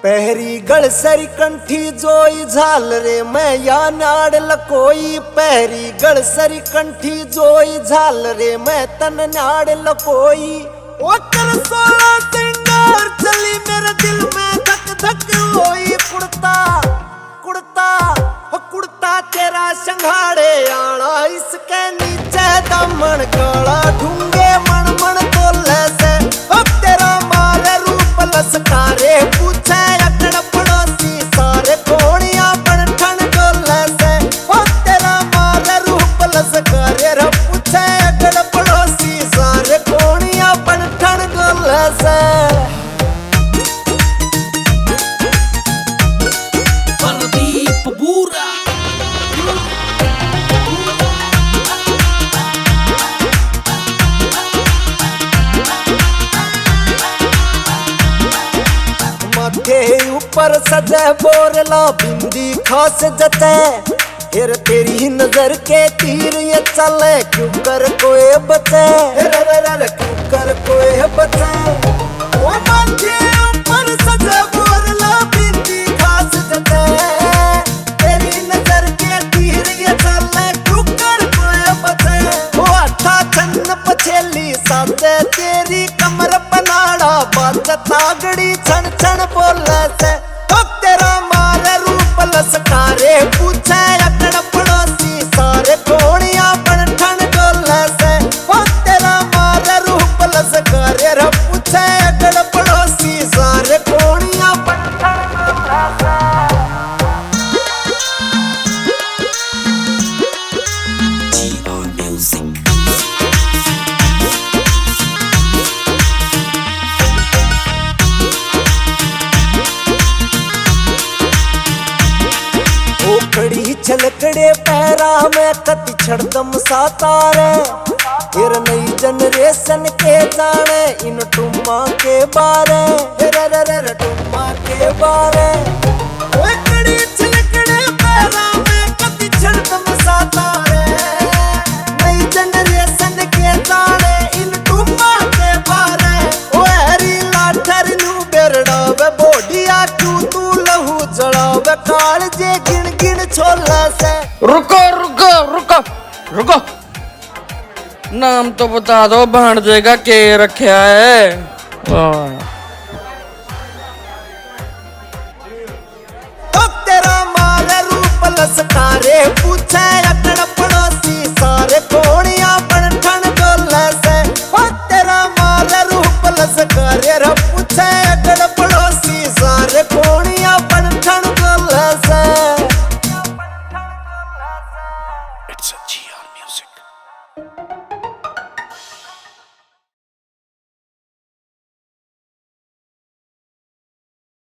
पहरी गळसरी कंठी जोई झाल रे मैं या नाड़ लकोई। पहरी गळसरी कंठी जोई झाल रे मैं तन नाड़ लकोई। ओ कर 16 सिंगार चली मेरे दिल में धक धक होई। कुड़ता कुड़ता हो कुड़ता तेरा संघाड़े आना इसके नीचे दामन काला ढूंगे मन मन तोले से। अब तेरा मारे रूप लसकारे पूछे अकड़ पड़ोसी सारे कोणिया बन ठन डोले से। अब तेरा मारे रूप लसकारे रे पूछे अकड़ पड़ोसी सारे कोणिया बन ठन डोले से। माथे ऊपर सजे बोरला बिंदी खास जते। फिर तेरी नजर के तीर ये चले क्यों कर कोई बचे। क्यों कर कोई बचे। ओ माथे ऊपर सजे बोरला बिंदी खास जते। तेरी नजर के तीर ये चले क्यों कर कोई बचे। ओ अच्छा छन्न पछेली साथे तेरी कमर बनाड़ा बात तागड़ी छन छन बोले से। अब तेरा मारे रूप लसकारे पूछे अकड़ पड़ोसी सारे कोणिया बन ठन डोले से। अब तेरा मारे रूप लसकारे रे पूछे अकड़ पड़ोसी सारे कोणिया बन ठन डोले से। खड़ी छलकड़े पैरा में कति छड़दम सातारे। फिर नई जनरेशन के जाने इन टुम्मा के बारे। टुम्मा के बारे। खड़ी छलकड़े पैरा में कति छड़दम सातारे। नई जनरेशन के जाने इन टुम्मा के बारे। ओ हरी लाठर नू बेरड़ा वे बोडिया क्यों तू लहू जड़ावे काल जे गिन गिन छोला से। रुको रुको रुको रुको, नाम तो बता दो भांजे का के रखा है। अब तेरा मारे रूप लसकारे पूछे अकड़ पड़ोसी सारे कोणिया बन ठन डोले से। अब तेरा मारे रूप लसकारे रे पूछे